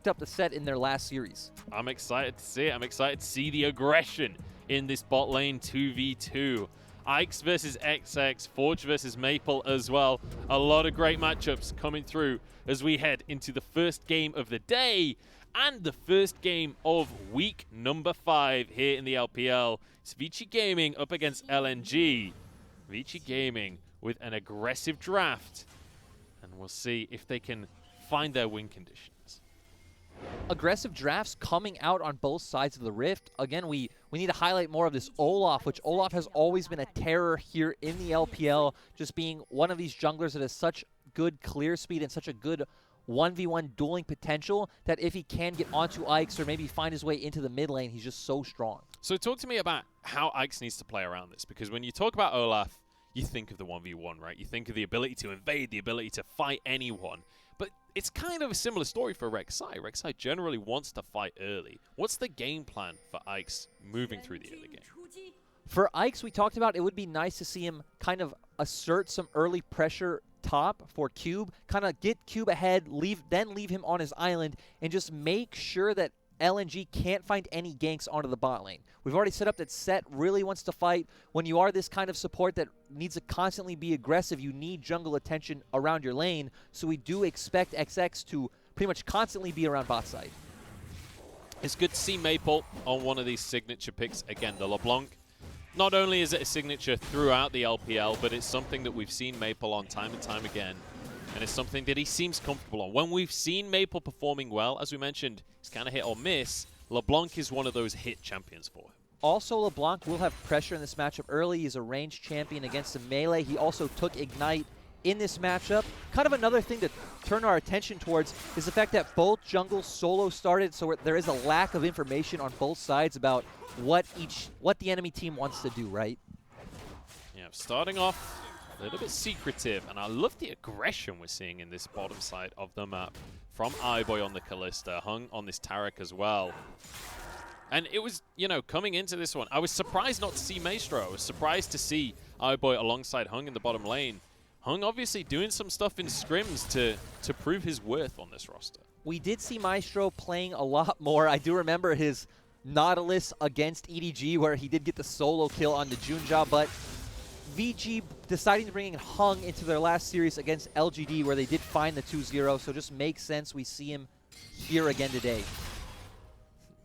up the set in their last series. I'm excited to see it. I'm excited to see the aggression in this bot lane 2v2. Ike's versus XX, Forge versus Maple as well. A lot of great matchups coming through as we head into the first game of the day and the first game of week number 5 here in the LPL. It's Vici Gaming up against LNG. Vici Gaming with an aggressive draft, and we'll see if they can find their win conditions. Aggressive drafts coming out on both sides of the rift. Again, we need to highlight more of this Olaf, which Olaf has always been a terror here in the LPL, just being one of these junglers that has such good clear speed and such a good 1v1 dueling potential that if he can get onto Ike's or maybe find his way into the mid lane, he's just so strong. So talk to me about how Ike's needs to play around this, because when you talk about Olaf, you think of the 1v1, right? You think of the ability to invade, the ability to fight anyone. But it's kind of a similar story for Rek'Sai. Rek'Sai generally wants to fight early. What's the game plan for Ike's moving through the early game? For Ike's, we talked about it would be nice to see him kind of assert some early pressure top for Cube, kind of get Cube ahead, then leave him on his island, and just make sure that LNG can't find any ganks onto the bot lane. We've already set up that Set really wants to fight. When you are this kind of support that needs to constantly be aggressive, you need jungle attention around your lane, so we do expect XX to pretty much constantly be around bot side. It's good to see Maple on one of these signature picks. Again, the LeBlanc. Not only is it a signature throughout the LPL, but it's something that we've seen Maple on time and time again. And it's something that he seems comfortable on. When we've seen Maple performing well, as we mentioned, he's kind of hit or miss. LeBlanc is one of those hit champions for him. Also, LeBlanc will have pressure in this matchup early. He's a ranged champion against a melee. He also took Ignite in this matchup. Kind of another thing to turn our attention towards is the fact that both jungles solo started, so there is a lack of information on both sides about what the enemy team wants to do, right? Yeah, starting off a little bit secretive, and I love the aggression we're seeing in this bottom side of the map from iBoy on the Kalista, Hung on this Taric as well. And it was, you know, coming into this one, I was surprised not to see Maestro. I was surprised to see iBoy alongside Hung in the bottom lane. Hung obviously doing some stuff in scrims to prove his worth on this roster. We did see Maestro playing a lot more. I do remember his Nautilus against EDG where he did get the solo kill on the Junja, but Vici deciding to bring in Hung into their last series against LGD where they did find the 2-0, so just makes sense we see him here again today.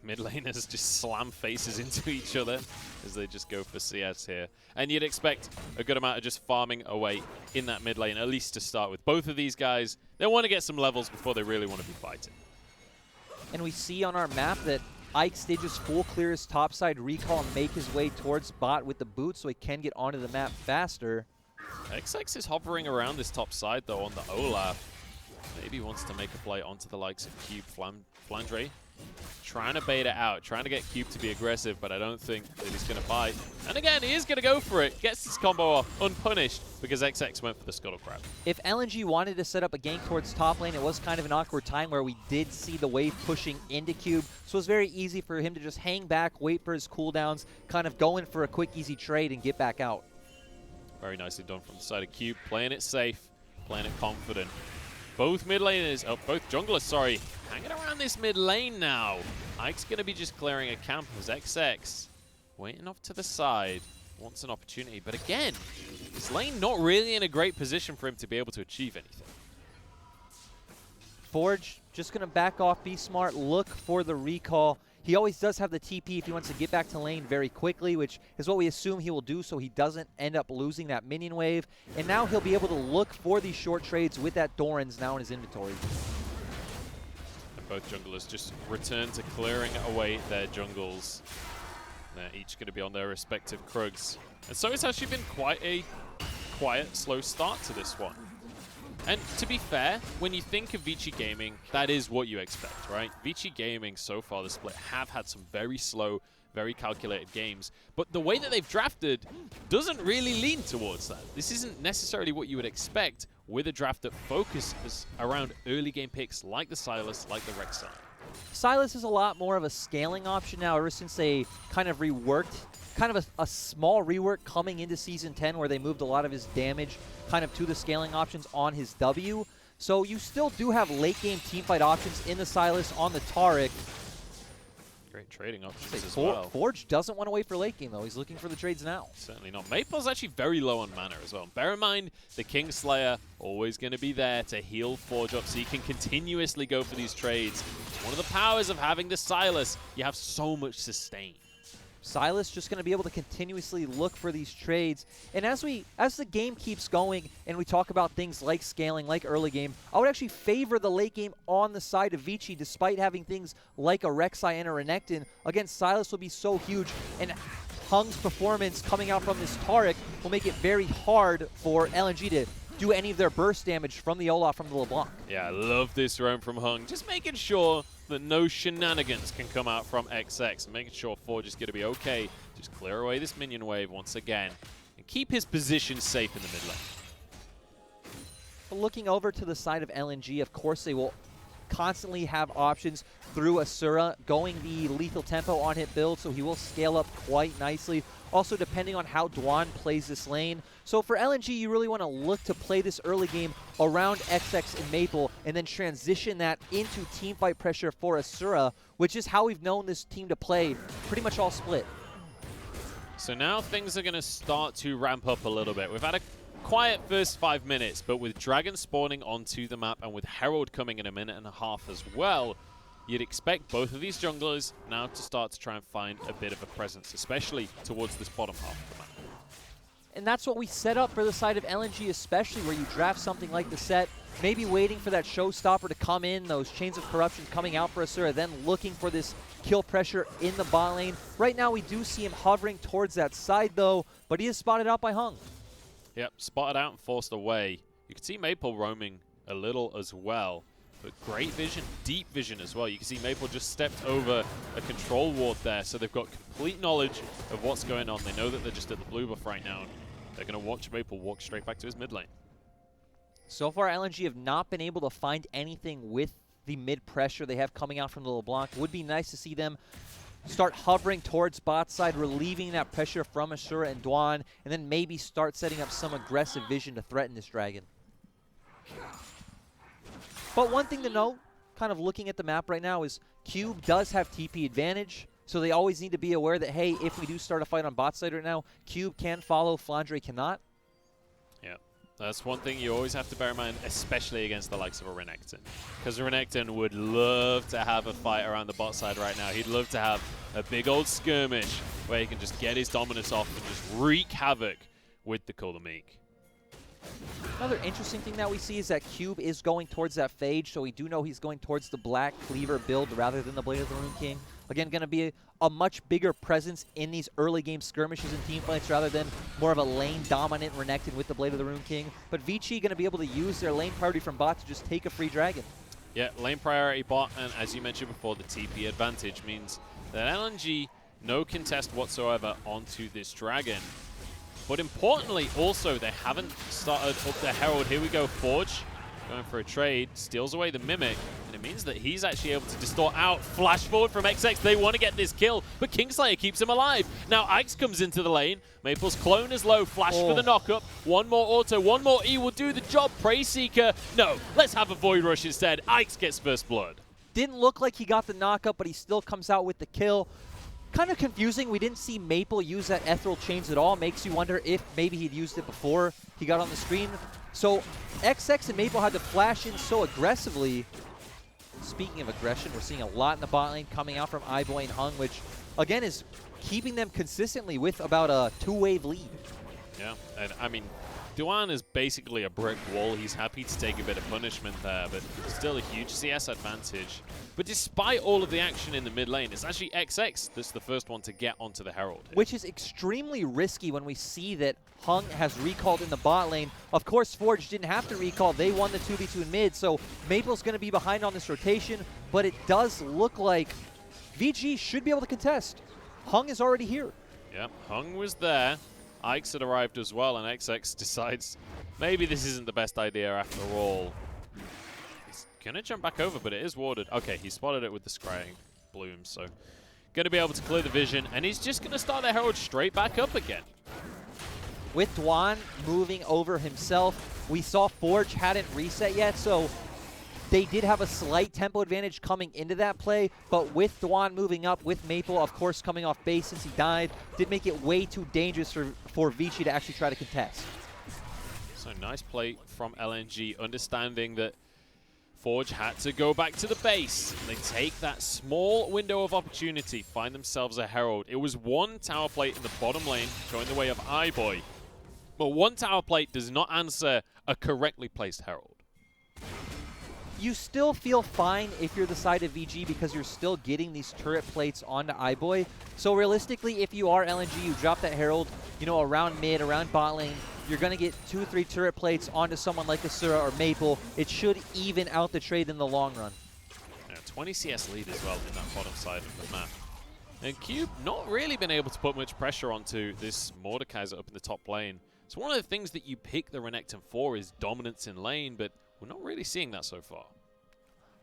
Mid laners just slam faces into each other as they just go for CS here. And you'd expect a good amount of just farming away in that mid lane, at least to start with. Both of these guys, they want to get some levels before they really want to be fighting. And we see on our map that Ike's did just full clear his topside recall and make his way towards bot with the boot so he can get onto the map faster. XX is hovering around this top side though on the Olaf. Maybe wants to make a play onto the likes of Cube Flandre. Trying to bait it out, trying to get Cube to be aggressive, but I don't think that he's going to fight. And again, he is going to go for it. Gets this combo off unpunished because XX went for the Scuttle Crab. If LNG wanted to set up a gank towards top lane, it was kind of an awkward time where we did see the wave pushing into Cube. So it was very easy for him to just hang back, wait for his cooldowns, kind of go in for a quick, easy trade and get back out. Very nicely done from the side of Cube. Playing it safe, playing it confident. Both mid laners, both junglers, sorry, hanging around this mid lane now. Ike's going to be just clearing a camp as XX waiting off to the side. Wants an opportunity, but again, this lane not really in a great position for him to be able to achieve anything. Forge just going to back off, be smart, look for the recall. He always does have the TP if he wants to get back to lane very quickly, which is what we assume he will do so he doesn't end up losing that minion wave. And now he'll be able to look for these short trades with that Doran's now in his inventory. And both junglers just return to clearing away their jungles. They're each going to be on their respective Krugs. And so it's actually been quite a quiet, slow start to this one. And to be fair, when you think of Vici Gaming, that is what you expect, right? Vici Gaming so far this split have had some very slow, very calculated games, but the way that they've drafted doesn't really lean towards that. This isn't necessarily what you would expect with a draft that focuses around early game picks like the Sylas, like the Rek'Sai. Sylas is a lot more of a scaling option now ever since they kind of reworked, kind of a small rework coming into Season 10 where they moved a lot of his damage kind of to the scaling options on his W. So you still do have late game teamfight options in the Sylas on the Taric. Great trading options as well. Forge doesn't want to wait for late game, though. He's looking for the trades now. Certainly not. Maple's actually very low on mana as well. Bear in mind, the Kingslayer always going to be there to heal Forge up so you can continuously go for these trades. One of the powers of having the Sylas, you have so much sustain. Sylas just going to be able to continuously look for these trades. And as the game keeps going and we talk about things like scaling, like early game, I would actually favor the late game on the side of Vici despite having things like a Rek'Sai and a Renekton. Again, Sylas will be so huge, and Hung's performance coming out from this Taric will make it very hard for LNG to do any of their burst damage from the Olaf from the LeBlanc. Yeah, I love this roam from Hung. Just making sure that no shenanigans can come out from XX, and making sure Forge is going to be okay. Just clear away this minion wave once again and keep his position safe in the mid lane. Looking over to the side of LNG, of course they will constantly have options through Asura, going the lethal tempo on hit build, so he will scale up quite nicely. Also, depending on how Dwan plays this lane. So for LNG, you really want to look to play this early game around XX and Maple, and then transition that into teamfight pressure for Asura, which is how we've known this team to play pretty much all split. So now things are going to start to ramp up a little bit. We've had a quiet first 5 minutes, but with Dragon spawning onto the map and with Herald coming in a minute and a half as well, you'd expect both of these junglers now to start to try and find a bit of a presence, especially towards this bottom half of the map. And that's what we set up for the side of LNG, especially where you draft something like the set, maybe waiting for that showstopper to come in, those chains of corruption coming out for Asura, then looking for this kill pressure in the bot lane. Right now we do see him hovering towards that side though, but he is spotted out by Hung. Yep, spotted out and forced away. You can see Maple roaming a little as well, but great vision, deep vision as well. You can see Maple just stepped over a control ward there, so they've got complete knowledge of what's going on. They know that they're just at the blue buff right now. They're going to watch Maple walk straight back to his mid lane. So far, LNG have not been able to find anything with the mid pressure they have coming out from the LeBlanc. Would be nice to see them start hovering towards bot side, relieving that pressure from Asura and Dwan, and then maybe start setting up some aggressive vision to threaten this dragon. But one thing to note, kind of looking at the map right now, is Cube does have TP advantage, so they always need to be aware that, hey, if we do start a fight on bot side right now, Cube can follow, Flandre cannot. Yeah, that's one thing you always have to bear in mind, especially against the likes of a Renekton. Because Renekton would love to have a fight around the bot side right now. He'd love to have a big old skirmish where he can just get his dominance off and just wreak havoc with the Kulamik. Another interesting thing that we see is that Cube is going towards that Phage, so we do know he's going towards the Black Cleaver build rather than the Blade of the Rune King. Again, going to be a much bigger presence in these early game skirmishes and teamfights rather than more of a lane-dominant Renekton with the Blade of the Rune King. But Vici going to be able to use their lane priority from bot to just take a free dragon. Yeah, lane priority bot, and as you mentioned before, the TP advantage means that LNG, no contest whatsoever onto this dragon. But importantly, also, they haven't started up their Herald. Here we go, Forge, going for a trade, steals away the Mimic, and it means that he's actually able to distort out. Flash forward from XX, they want to get this kill, but Kingslayer keeps him alive. Now Ike's comes into the lane, Maple's clone is low, flash for the knockup, one more auto, one more E will do the job. Prey Seeker, no, let's have a Void Rush instead. Ike's gets first blood. Didn't look like he got the knockup, but he still comes out with the kill. Kind of confusing. We didn't see Maple use that Ethereal Chains at all. Makes you wonder if maybe he'd used it before he got on the screen. So XX and Maple had to flash in so aggressively. Speaking of aggression, we're seeing a lot in the bot lane coming out from iBoy and Hung, which again is keeping them consistently with about a 2-wave lead. Yeah, and I mean, Duan is basically a brick wall. He's happy to take a bit of punishment there, but still a huge CS advantage. But despite all of the action in the mid lane, it's actually XX that's the first one to get onto the Herald here. Which is extremely risky when we see that Hung has recalled in the bot lane. Of course, Forge didn't have to recall. They won the 2v2 in mid, so Maple's going to be behind on this rotation, but it does look like VG should be able to contest. Hung is already here. Yeah, Hung was there. Ike's had arrived as well, and XX decides maybe this isn't the best idea after all. He's going to jump back over, but it is warded. Okay, he spotted it with the scrying bloom, so going to be able to clear the vision, and he's just going to start the Herald straight back up again. with Dwan moving over himself, we saw Forge hadn't reset yet, so they did have a slight tempo advantage coming into that play, but with Dwan moving up, with Maple, of course, coming off base since he died, did make it way too dangerous for Vici to actually try to contest. So nice play from LNG, understanding that Forge had to go back to the base. They take that small window of opportunity, find themselves a Herald. It was one tower plate in the bottom lane, going the way of iBoy. But one tower plate does not answer a correctly placed Herald. You still feel fine if you're the side of VG because you're still getting these turret plates onto iBoy. So realistically, if you are LNG, you drop that Herald, you know, around mid, around bot lane, you're going to get 2 or 3 turret plates onto someone like Asura or Maple. It should even out the trade in the long run. Yeah, 20 CS lead as well in that bottom side of the map. And Cube not really been able to put much pressure onto this Mordekaiser up in the top lane. So one of the things that you pick the Renekton for is dominance in lane, but we're not really seeing that so far.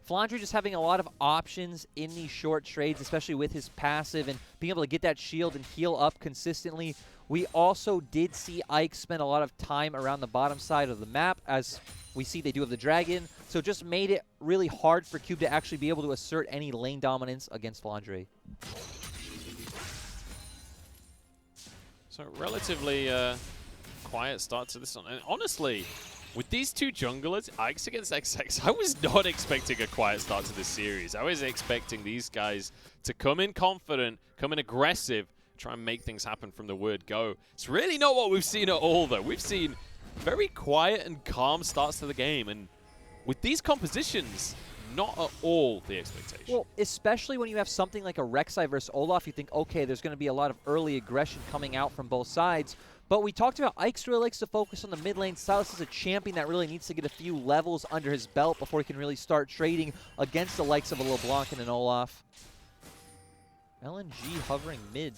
FLICKR just having a lot of options in these short trades, especially with his passive and being able to get that shield and heal up consistently. We also did see Ike spend a lot of time around the bottom side of the map, as we see they do have the dragon. So it just made it really hard for Cube to actually be able to assert any lane dominance against FLICKR. So relatively quiet start to this one. And honestly, with these two junglers, Ike's against XX, I was not expecting a quiet start to this series. I was expecting these guys to come in confident, come in aggressive, try and make things happen from the word go. It's really not what we've seen at all, though. We've seen very quiet and calm starts to the game, and with these compositions, not at all the expectation. Well, especially when you have something like a Rek'Sai versus Olaf, you think, okay, there's going to be a lot of early aggression coming out from both sides. But we talked about Ike's really likes to focus on the mid lane. Silas is a champion that really needs to get a few levels under his belt before he can really start trading against the likes of a LeBlanc and an Olaf. LNG hovering mid.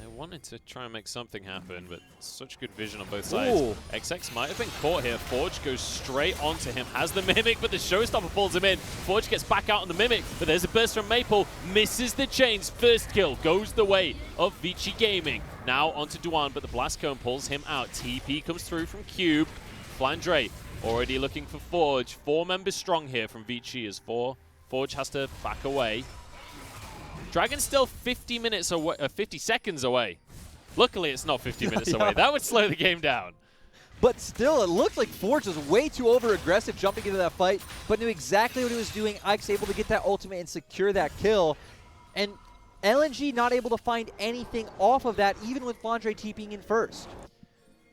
They wanted to try and make something happen, but such good vision on both sides. Ooh. XX might have been caught here. Forge goes straight onto him, has the Mimic, but the Showstopper pulls him in. Forge gets back out on the Mimic, but there's a burst from Maple, misses the chains. First kill goes the way of Vici Gaming. Now onto Dwan, but the Blast Cone pulls him out. TP comes through from Cube. Flandre already looking for Forge. 4 members strong here from Vici as Forge has to back away. Dragon's still 50 minutes away, 50 seconds away. Luckily, it's not 50 minutes away. That would slow the game down. But still, it looked like Forge was way too over-aggressive jumping into that fight, but knew exactly what he was doing. Ike's able to get that ultimate and secure that kill. And LNG not able to find anything off of that, even with Flandre TPing in first.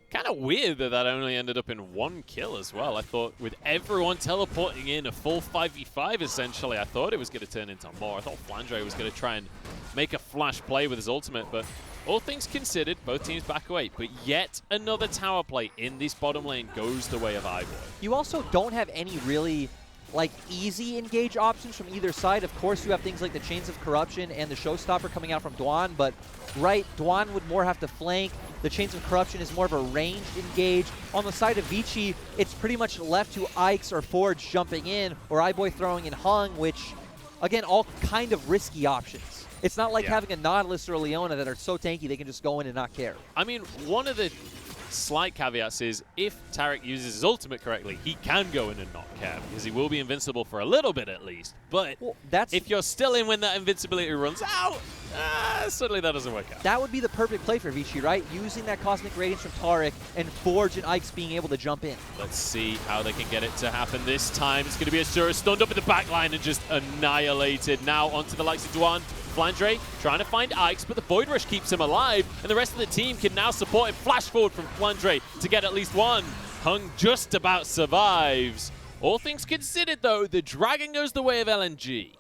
Kind of weird that that only ended up in 1 kill as well. I thought with everyone teleporting in a full 5v5 essentially, I thought it was going to turn into more. I thought Flandre was going to try and make a flash play with his ultimate, but all things considered, both teams back away. But yet another tower play in this bottom lane goes the way of iBoy. You also don't have any really like easy engage options from either side. Of course, you have things like the Chains of Corruption and the Showstopper coming out from Dwan, but right, Dwan would more have to flank. The Chains of Corruption is more of a ranged engage. On the side of Vici, it's pretty much left to Ike's or Forge jumping in, or iBoy throwing in Hung, which, again, all kind of risky options. It's not like having a Nautilus or a Leona that are so tanky they can just go in and not care. I mean, one of the slight caveats is if Taric uses his ultimate correctly, he can go in and not care, because he will be invincible for a little bit at least. But if you're still in when that invincibility runs out, suddenly that doesn't work out. That would be the perfect play for Vici, right? Using that Cosmic Radiance from Taric and Forge and Ike's being able to jump in. Let's see how they can get it to happen this time. It's going to be Asura stunned up in the back line and just annihilated. Now onto the likes of Dwan. Flandre trying to find Ike's, but the Void Rush keeps him alive, and the rest of the team can now support him. Flash forward from Flandre to get at least one. Hung just about survives. All things considered, though, the Dragon goes the way of LNG.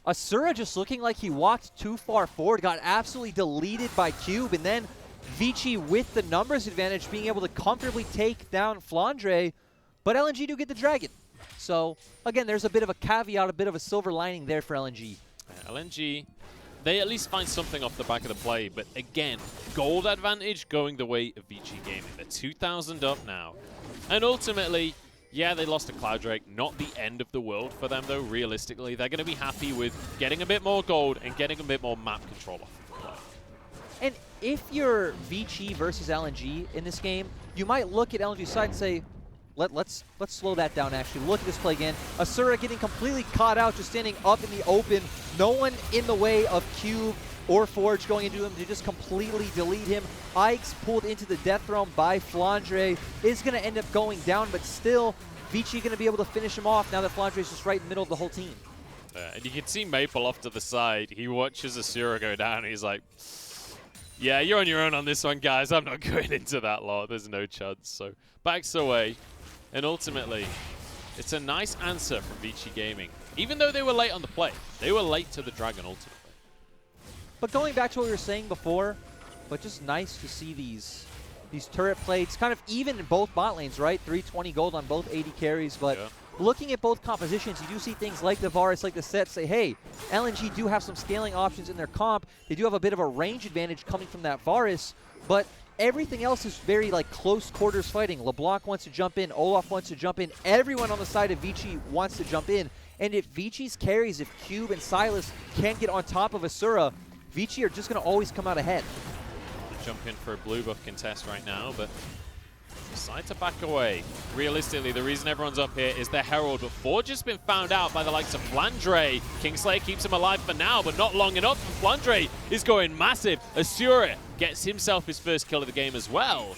Asura just looking like he walked too far forward, got absolutely deleted by Cube, and then Vici with the numbers advantage being able to comfortably take down Flandre, but LNG do get the Dragon. So, again, there's a bit of a caveat, a bit of a silver lining there for LNG. LNG, they at least find something off the back of the play, but again, gold advantage going the way of Vici Gaming. They're 2,000 up now. And ultimately, yeah, they lost to Cloud Drake. Not the end of the world for them, though, realistically. They're going to be happy with getting a bit more gold and getting a bit more map control off the play. And if you're Vici versus LNG in this game, you might look at LNG's side and say, let's slow that down actually. Look at this play again. Asura getting completely caught out, just standing up in the open. No one in the way of Cube or Forge going into him to just completely delete him. Ike's pulled into the death realm by Flandre. Is going to end up going down, but still, Vici going to be able to finish him off now that Flandre is just right in the middle of the whole team. And you can see Maple off to the side. He watches Asura go down and he's like, yeah, you're on your own on this one, guys. I'm not going into that lot. There's no chance. So backs away. And ultimately, it's a nice answer from Vici Gaming. Even though they were late on the play, they were late to the Dragon ultimately. But going back to what we were saying before, but just nice to see these turret plates kind of even in both bot lanes, right? 320 gold on both 80 carries, but yeah. Looking at both compositions, you do see things like the Varus, like the set say, hey, LNG do have some scaling options in their comp. They do have a bit of a range advantage coming from that Varus, but everything else is very like close quarters fighting. LeBlanc wants to jump in, Olaf wants to jump in, everyone on the side of Vici wants to jump in. And if Vici's carries, if Cube and Silas can't get on top of Asura, Vici are just going to always come out ahead. Jump in for a blue buff contest right now, but decide to back away. Realistically, the reason everyone's up here is the Herald, but Forge has been found out by the likes of Flandre. Kingslayer keeps him alive for now, but not long enough, and Flandre is going massive. Asura gets himself his first kill of the game as well.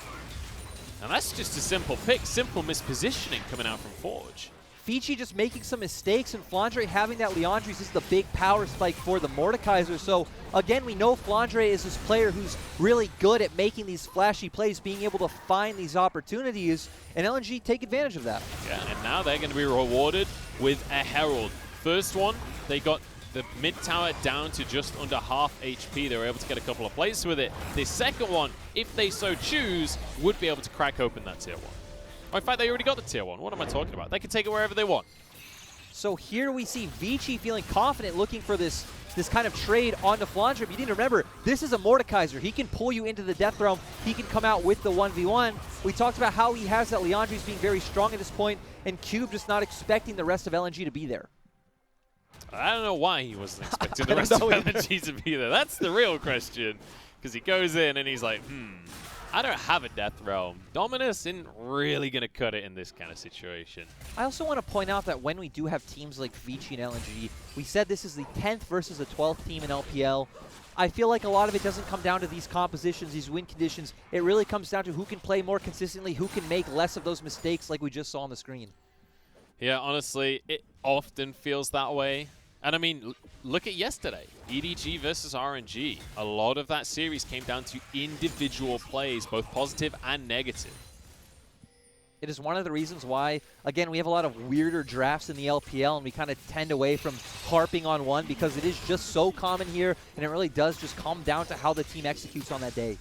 And that's just a simple pick, simple mispositioning coming out from Forge. Vici just making some mistakes, and Flandre having that Leandri's is the big power spike for the Mordekaiser. So, again, we know Flandre is this player who's really good at making these flashy plays, being able to find these opportunities, and LNG take advantage of that. Yeah, and now they're going to be rewarded with a Herald. First one, they got the mid tower down to just under half HP. They were able to get a couple of plays with it. The second one, if they so choose, would be able to crack open that tier 1. In fact, they already got the tier 1. What am I talking about? They can take it wherever they want. So here we see Vici feeling confident, looking for this kind of trade onto Flandre. But you need to remember, this is a Mordekaiser. He can pull you into the Death Realm. He can come out with the 1v1. We talked about how he has that Leandri's being very strong at this point, and Cube just not expecting the rest of LNG to be there. I don't know why he wasn't expecting the rest of LNG to be there. That's the real question. Because he goes in and he's like, I don't have a Death Realm. Dominus isn't really going to cut it in this kind of situation. I also want to point out that when we do have teams like Vici and LNG, we said this is the 10th versus the 12th team in LPL. I feel like a lot of it doesn't come down to these compositions, these win conditions. It really comes down to who can play more consistently, who can make less of those mistakes like we just saw on the screen. Yeah, honestly, it often feels that way. And I mean, look at yesterday, EDG versus RNG. A lot of that series came down to individual plays, both positive and negative. It is one of the reasons why, again, we have a lot of weirder drafts in the LPL, and we kind of tend away from harping on one because it is just so common here, and it really does just come down to how the team executes on that day.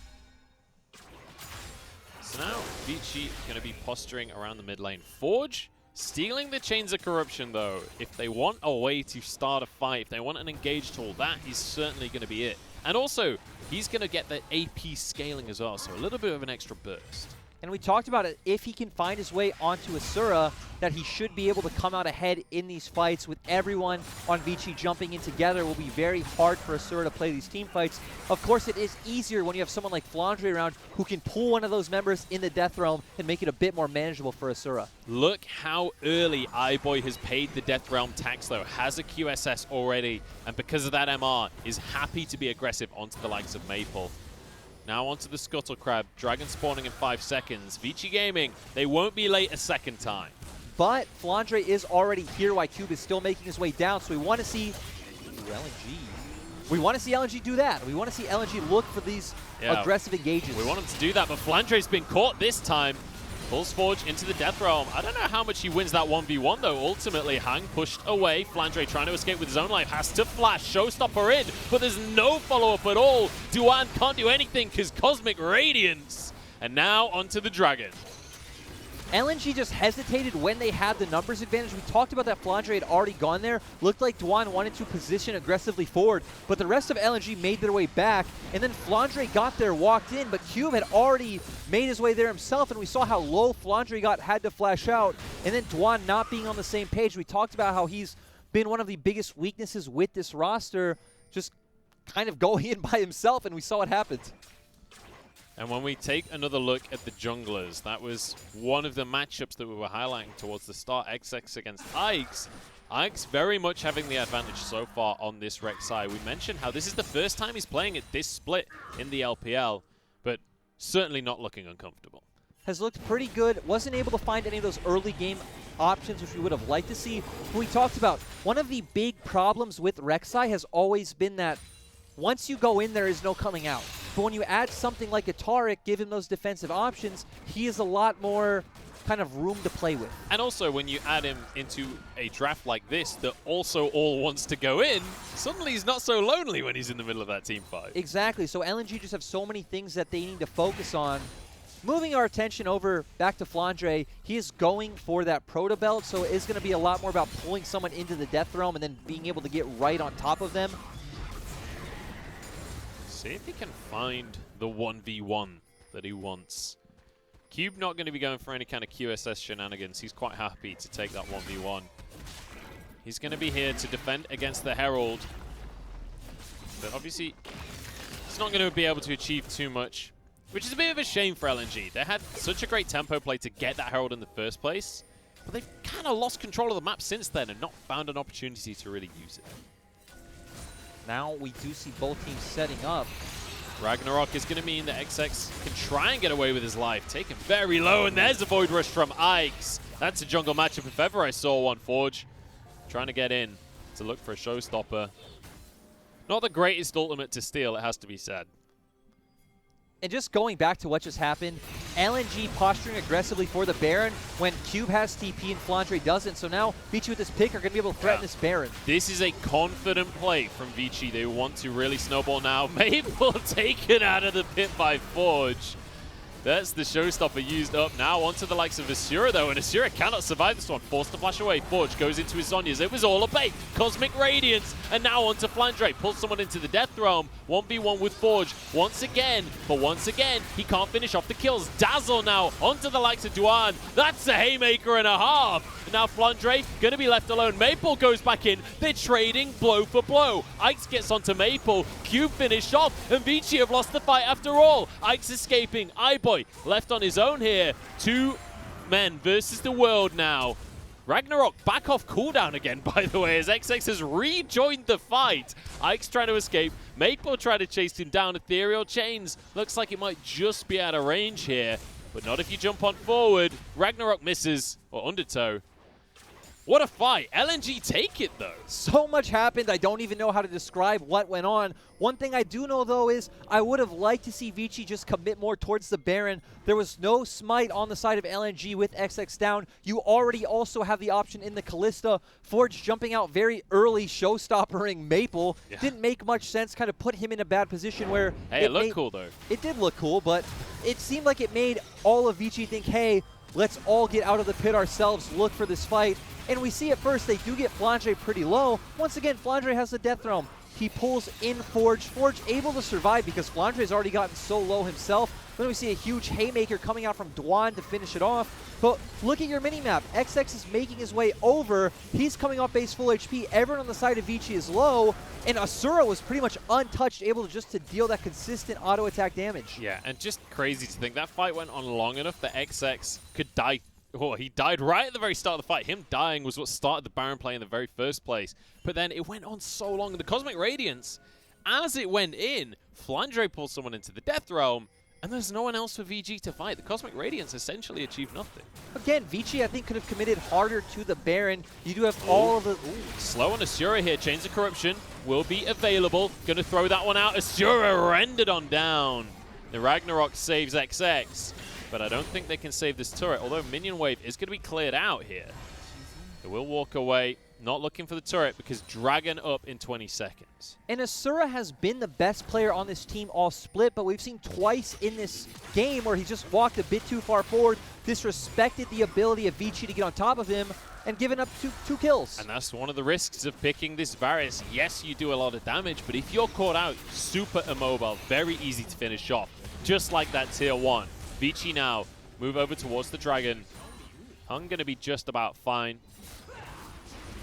So now, Vici going to be posturing around the mid lane. Forge stealing the Chains of Corruption, though. If they want a way to start a fight, if they want an engage tool, that is certainly going to be it. And also, he's going to get the AP scaling as well, so a little bit of an extra burst. And we talked about it, if he can find his way onto Asura, that he should be able to come out ahead in these fights. With everyone on Vici jumping in together, it will be very hard for Asura to play these team fights. Of course, it is easier when you have someone like Flandre around who can pull one of those members in the Death Realm and make it a bit more manageable for Asura. Look how early iBoy has paid the Death Realm tax, though. Has a QSS already, and because of that MR, is happy to be aggressive onto the likes of Maple. Now onto the Scuttle Crab. Dragon spawning in 5 seconds. Vici Gaming, they won't be late a second time. But Flandre is already here while Cube is still making his way down, so we want to see LNG. We want to see LNG do that. We want to see LNG look for these aggressive engages. We want him to do that, but Flandre's been caught this time. Pulls Forge into the Death Realm. I don't know how much he wins that 1v1, though. Ultimately, Hang pushed away. Flandre trying to escape with his own life. Has to flash. Showstopper in, but there's no follow-up at all. Duan can't do anything because Cosmic Radiance. And now onto the Dragon. LNG just hesitated when they had the numbers advantage. We talked about that Flandre had already gone there. Looked like Duan wanted to position aggressively forward, but the rest of LNG made their way back, and then Flandre got there, walked in, but Cube had already made his way there himself, and we saw how low Flandre got, had to flash out, and then Duan not being on the same page. We talked about how he's been one of the biggest weaknesses with this roster, just kind of going in by himself, and we saw what happened. And when we take another look at the junglers, that was one of the matchups that we were highlighting towards the start, XX against Ike's. Ike's very much having the advantage so far on this Rek'Sai. We mentioned how this is the first time he's playing at this split in the LPL, but certainly not looking uncomfortable. Has looked pretty good. Wasn't able to find any of those early game options, which we would have liked to see. But we talked about one of the big problems with Rek'Sai has always been that once you go in, there is no coming out. But when you add something like a Taric, give him those defensive options, he has a lot more kind of room to play with. And also, when you add him into a draft like this that also all wants to go in, suddenly he's not so lonely when he's in the middle of that team fight. Exactly. So LNG just have so many things that they need to focus on. Moving our attention over back to FLICKR, he is going for that Proto Belt, so it is going to be a lot more about pulling someone into the Death Realm and then being able to get right on top of them. See if he can find the 1v1 that he wants. Cube not going to be going for any kind of QSS shenanigans. He's quite happy to take that 1v1. He's going to be here to defend against the Herald. But obviously, he's not going to be able to achieve too much, which is a bit of a shame for LNG. They had such a great tempo play to get that Herald in the first place, but they've kind of lost control of the map since then and not found an opportunity to really use it. Now we do see both teams setting up. Ragnarok is going to mean that XX can try and get away with his life. Taken very low, and there's a Void Rush from Ike's. That's a jungle matchup if ever I saw one. Forge trying to get in to look for a showstopper. Not the greatest ultimate to steal, it has to be said. And just going back to what just happened, LNG posturing aggressively for the Baron when Cube has TP and FLICKR doesn't. So now Vici with this pick are going to be able to threaten this Baron. This is a confident play from Vici. They want to really snowball now. Maple taken out of the pit by Forge. That's the showstopper used up now onto the likes of Asura, though, and Asura cannot survive this one. Forced to flash away. Forge goes into his Zhonya's. It was all a bait. Cosmic Radiance, and now onto FLICKR. Pulls someone into the Death Realm. 1v1 with Forge once again, but once again, he can't finish off the kills. Dazzle now onto the likes of Duan. That's a haymaker and a half. And now FLICKR going to be left alone. Maple goes back in. They're trading blow for blow. Ike's gets onto Maple. Cube finished off, and Vici have lost the fight after all. Ike's escaping. iBoy left on his own here. 2 men versus the world now. Ragnarok back off cooldown again, by the way, as XX has rejoined the fight. Ike's trying to escape. Maple trying to chase him down. Ethereal Chains looks like it might just be out of range here, but not if you jump on forward. Ragnarok misses, or Undertow. What a fight. LNG take it, though. So much happened, I don't even know how to describe what went on. One thing I do know, though, is I would have liked to see Vici just commit more towards the Baron. There was no smite on the side of LNG with XX down. You already also have the option in the Callista. Forge jumping out very early, showstoppering Maple. Yeah. Didn't make much sense, kind of put him in a bad position where... Hey, it looked cool, though. It did look cool, but it seemed like it made all of Vici think, hey, let's all get out of the pit ourselves, look for this fight. And we see at first they do get FLICKR pretty low. Once again, FLICKR has the Death Realm. He pulls in Forge. Forge able to survive because FLICKR has already gotten so low himself. Then we see a huge haymaker coming out from Dwan to finish it off. But look at your minimap. XX is making his way over. He's coming off base full HP. Everyone on the side of Vici is low. And Asura was pretty much untouched, able to just to deal that consistent auto attack damage. Yeah, and just crazy to think that fight went on long enough that XX could die. Oh, he died right at the very start of the fight. Him dying was what started the Baron play in the very first place. But then it went on so long. The Cosmic Radiance, as it went in, FLICKR pulls someone into the Death Realm, and there's no one else for VG to fight. The Cosmic Radiance essentially achieved nothing. Again, Vici, I think, could have committed harder to the Baron. You do have all of the... Slow on Asura here. Chains of Corruption will be available. Going to throw that one out. Asura rendered on down. The Ragnarok saves XX. But I don't think they can save this turret, although Minion Wave is going to be cleared out here. They will walk away, not looking for the turret, because Dragon up in 20 seconds. And Asura has been the best player on this team all split, but we've seen twice in this game where he just walked a bit too far forward, disrespected the ability of Vici to get on top of him, and given up two kills. And that's one of the risks of picking this Varus. Yes, you do a lot of damage, but if you're caught out, super immobile, very easy to finish off, just like that tier 1. Vici now move over towards the Dragon. Hung going to be just about fine.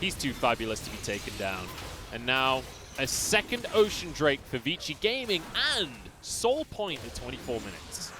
He's too fabulous to be taken down. And now a second Ocean Drake for Vici Gaming and Soul Point at 24 minutes.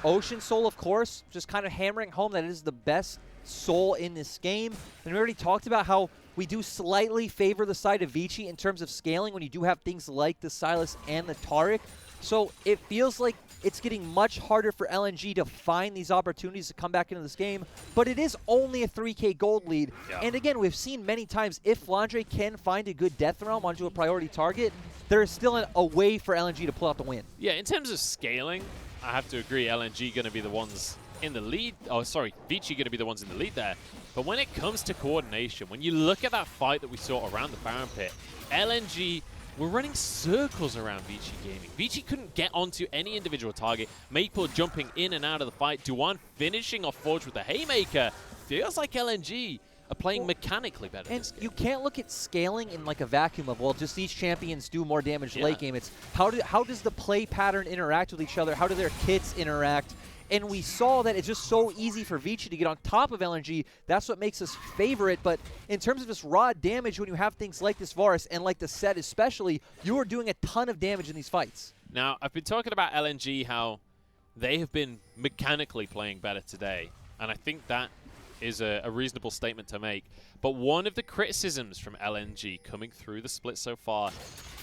Ocean Soul, of course, just kind of hammering home that it is the best soul in this game. And we already talked about how we do slightly favor the side of Vici in terms of scaling when you do have things like the Sylas and the Taric. So it feels like it's getting much harder for LNG to find these opportunities to come back into this game, but it is only a 3K gold lead. Yeah. And again, we've seen many times if FLICKR can find a good Death Realm onto a priority target, there is still a way for LNG to pull out the win. Yeah, in terms of scaling, I have to agree, LNG going to be the ones in the lead. Oh, sorry, Vici going to be the ones in the lead there. But when it comes to coordination, when you look at that fight that we saw around the Baron Pit, LNG were running circles around Vici Gaming. Vici couldn't get onto any individual target. Maple jumping in and out of the fight. Duan finishing off Forge with the Haymaker. Feels like LNG are playing mechanically better. And you can't look at scaling in like a vacuum of, well, just these champions do more damage late game. It's how does the play pattern interact with each other? How do their kits interact? And we saw that it's just so easy for Vici to get on top of LNG. That's what makes us favorite. But in terms of just raw damage, when you have things like this Varus and like the set especially, you are doing a ton of damage in these fights. Now, I've been talking about LNG, how they have been mechanically playing better today. And I think that is a reasonable statement to make. But one of the criticisms from LNG coming through the split so far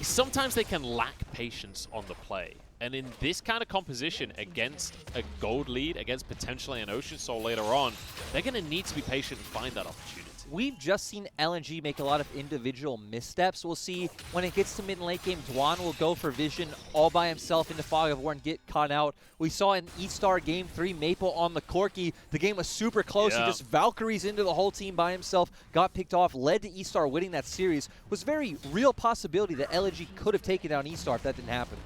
is sometimes they can lack patience on the play. And in this kind of composition against a gold lead, against potentially an Ocean Soul later on, they're going to need to be patient and find that opportunity. We've just seen LNG make a lot of individual missteps. We'll see when it gets to mid and late game, Duan will go for Vision all by himself into Fog of War and get caught out. We saw in E-Star Game 3, Maple on the Corki. The game was super close. He just Valkyries into the whole team by himself, got picked off, led to E-Star winning that series. It was a very real possibility that LNG could have taken down E-Star if that didn't happen.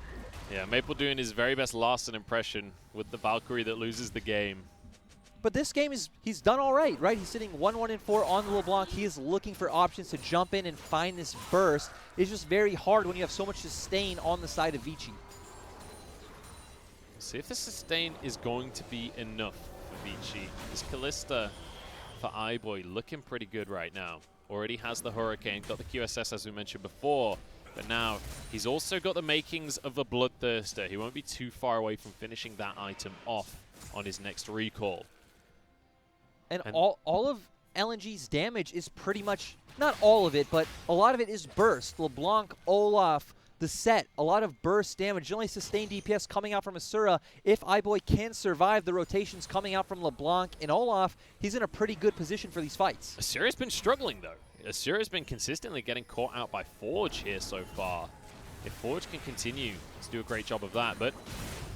Yeah, Maple doing his very best last impression with the Valkyrie that loses the game. But this game, he's done all right? He's sitting 1-1-4 on the LeBlanc. He is looking for options to jump in and find this burst. It's just very hard when you have so much sustain on the side of Vici. See if the sustain is going to be enough for Vici. This Kalista for iBoy looking pretty good right now. Already has the Hurricane, got the QSS as we mentioned before. But now, he's also got the makings of a Bloodthirster. He won't be too far away from finishing that item off on his next recall. And all of LNG's damage is pretty much, not all of it, but a lot of it is burst. LeBlanc, Olaf, the set, a lot of burst damage. Generally sustained DPS coming out from Asura. If iBoy can survive the rotations coming out from LeBlanc and Olaf, he's in a pretty good position for these fights. Asura's been struggling, though. Asura's been consistently getting caught out by Forge here so far. If Forge can continue to do a great job of that, but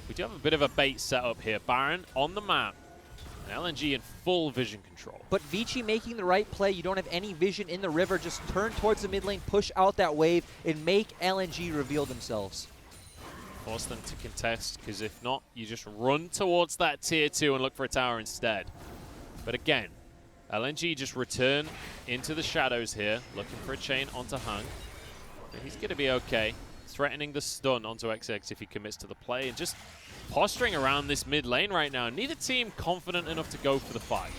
we do have a bit of a bait set up here. Baron on the map, and LNG in full vision control. But Vici making the right play. You don't have any vision in the river. Just turn towards the mid lane, push out that wave, and make LNG reveal themselves. Force them to contest, because if not, you just run towards that tier 2 and look for a tower instead. But again, LNG just return into the shadows here, looking for a chain onto Hung. And he's going to be okay. Threatening the stun onto XX if he commits to the play, and just posturing around this mid lane right now. Neither team confident enough to go for the fight.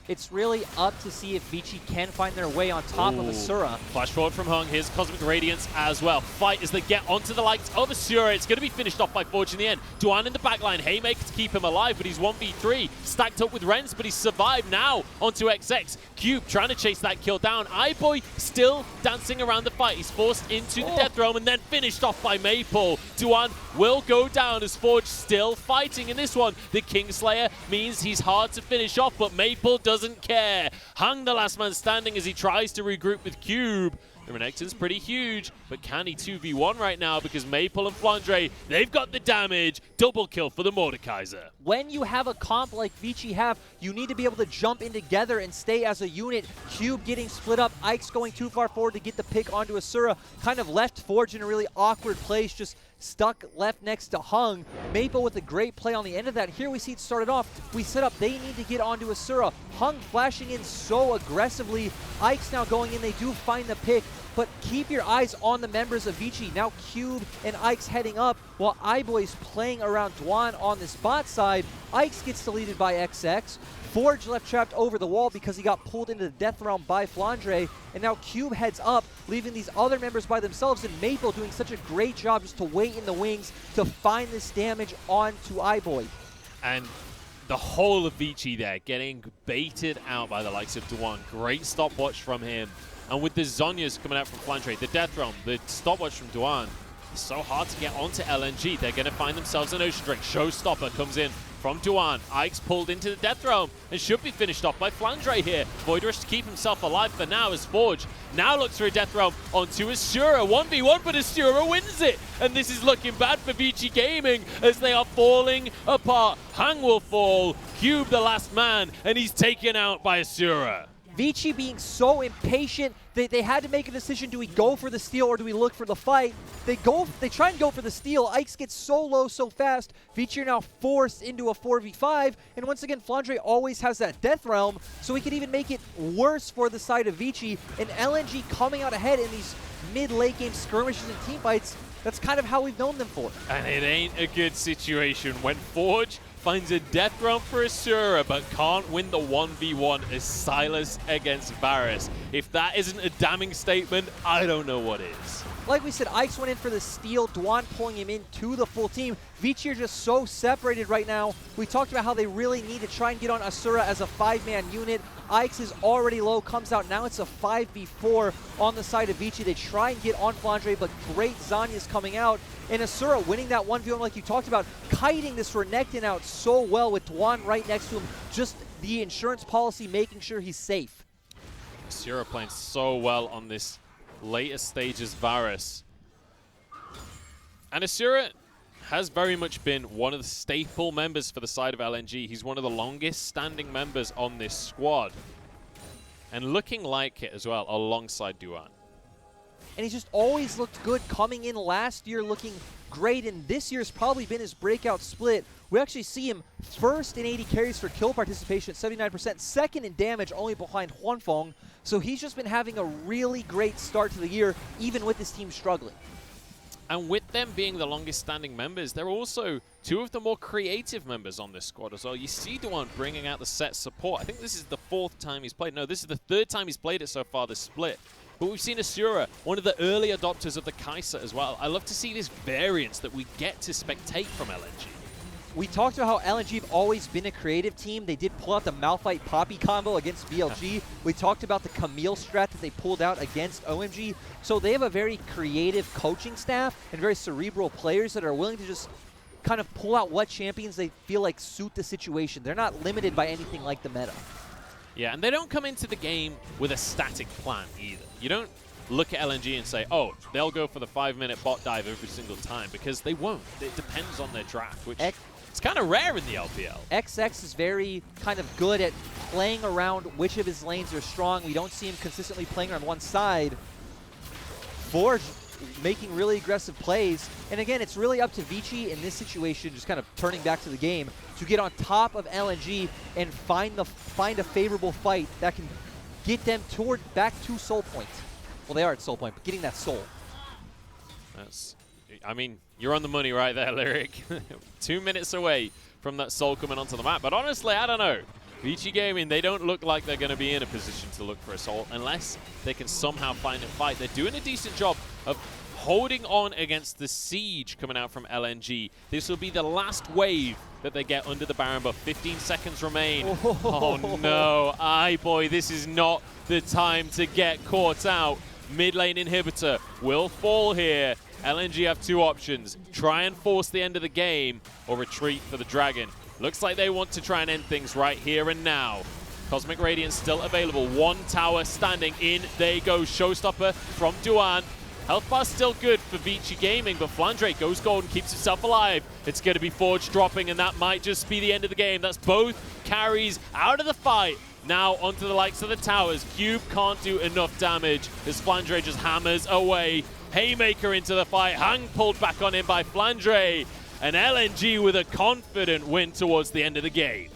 It's really up to see if Vici can find their way on top of Asura. Flash forward from Hung. Here's Cosmic Radiance as well. Fight as they get onto the likes of Asura. It's going to be finished off by Forge in the end. Duan in the backline. Haymaker to keep him alive, but he's 1v3. Stacked up with Rens, but he's survived now onto XX. Cube trying to chase that kill down. iBoy still dancing around the fight. He's forced into the Death Realm and then finished off by Maple. Duan will go down as Forge still fighting in this one. The Kingslayer means he's hard to finish off, but Maple doesn't care. Hung the last man standing as he tries to regroup with Cube. The Renekton's pretty huge, but can he 2v1 right now? Because Maple and FLICKR, they've got the damage. Double kill for the Mordekaiser. When you have a comp like Vici have, you need to be able to jump in together and stay as a unit. Cube getting split up, Ike's going too far forward to get the pick onto Asura. Kind of left Forge in a really awkward place, just stuck left next to Hung. Maple with a great play on the end of that. Here we see it started off. We set up, they need to get onto Asura. Hung flashing in so aggressively. Ike's now going in, they do find the pick, but keep your eyes on the members of Vici. Now Cube and Ike's heading up while iBoy's playing around Duan on this bot side. Ike's gets deleted by XX. Forge left trapped over the wall because he got pulled into the death realm by Flandre, and now Cube heads up, leaving these other members by themselves, and Maple doing such a great job just to wait in the wings to find this damage onto iBoy. And the whole of Vici there getting baited out by the likes of Duan. Great stopwatch from him. And with the Zhonya's coming out from Flandre, the Death Realm, the stopwatch from Duan, it's so hard to get onto LNG. They're going to find themselves an Ocean Drake. Showstopper comes in from Duan. Ike's pulled into the Death Realm and should be finished off by Flandre here. Voidrush to keep himself alive for now as Forge now looks for a Death Realm onto Asura. 1v1, but Asura wins it. And this is looking bad for Vici Gaming as they are falling apart. Hang will fall, Cube the last man, and he's taken out by Asura. Vici being so impatient, they had to make a decision. Do we go for the steal or do we look for the fight? They try and go for the steal. Ike's gets so low so fast. Vici are now forced into a 4v5. And once again, Flandre always has that Death Realm, so he could even make it worse for the side of Vici. And LNG coming out ahead in these mid-late game skirmishes and team fights, that's kind of how we've known them for. And it ain't a good situation when Forge finds a Death Realm for Asura, but can't win the 1v1 as Silas against Varus. If that isn't a damning statement, I don't know what is. Like we said, Ike's went in for the steal, Duan pulling him into the full team. Vici are just so separated right now. We talked about how they really need to try and get on Asura as a 5-man unit. Ike's is already low, comes out. Now it's a 5v4 on the side of Vici. They try and get on Flandre, but great Zhonya's coming out. And Asura winning that 1v1 like you talked about, kiting this Renekton out so well with Duan right next to him. Just the insurance policy making sure he's safe. Asura playing so well on this later stages Varus. And Asura has very much been one of the staple members for the side of LNG. He's one of the longest standing members on this squad. And looking like it as well alongside Duan. And he's just always looked good, coming in last year looking great, and this year's probably been his breakout split. We actually see him first in 80 carries for kill participation at 79%, second in damage only behind Huanfeng. So he's just been having a really great start to the year, even with his team struggling. And with them being the longest standing members, they're also two of the more creative members on this squad as well. You see Duan bringing out the set support. I think this is the 4th time he's played. No, this is the 3rd time he's played it so far this split. But we've seen Asura, one of the early adopters of the Kai'Sa as well. I love to see this variance that we get to spectate from LNG. We talked about how LNG have always been a creative team. They did pull out the Malphite Poppy combo against BLG. We talked about the Camille strat that they pulled out against OMG. So they have a very creative coaching staff and very cerebral players that are willing to just kind of pull out what champions they feel like suit the situation. They're not limited by anything like the meta. Yeah, and they don't come into the game with a static plan either. You don't look at LNG and say, oh, they'll go for the 5-minute bot dive every single time, because they won't. It depends on their draft, which it's kind of rare in the LPL. XX is very kind of good at playing around which of his lanes are strong. We don't see him consistently playing on one side. Forge making really aggressive plays. And again, it's really up to Vici in this situation, just kind of turning back to the game, to get on top of LNG and find a favorable fight that can get them back to Soul Point. Well, they are at Soul Point, but getting that soul. I mean, you're on the money right there, Lyric. 2 minutes away from that soul coming onto the map. But honestly, I don't know. Vici Gaming, they don't look like they're going to be in a position to look for a soul unless they can somehow find a fight. They're doing a decent job of holding on against the siege coming out from LNG. This will be the last wave that they get under the Baron buff. 15 seconds remain. Oh no, iBoy, this is not the time to get caught out. Mid lane inhibitor will fall here. LNG have 2 options. Try and force the end of the game or retreat for the Dragon. Looks like they want to try and end things right here and now. Cosmic Radiance still available. 1 tower standing. In they go. Showstopper from Duan. Health bar still good for Vici Gaming, but Flandre goes gold and keeps himself alive. It's going to be Forge dropping, and that might just be the end of the game. That's both carries out of the fight. Now onto the likes of the towers. Cube can't do enough damage as Flandre just hammers away. Haymaker into the fight. Hang pulled back on him by Flandre. And LNG with a confident win towards the end of the game.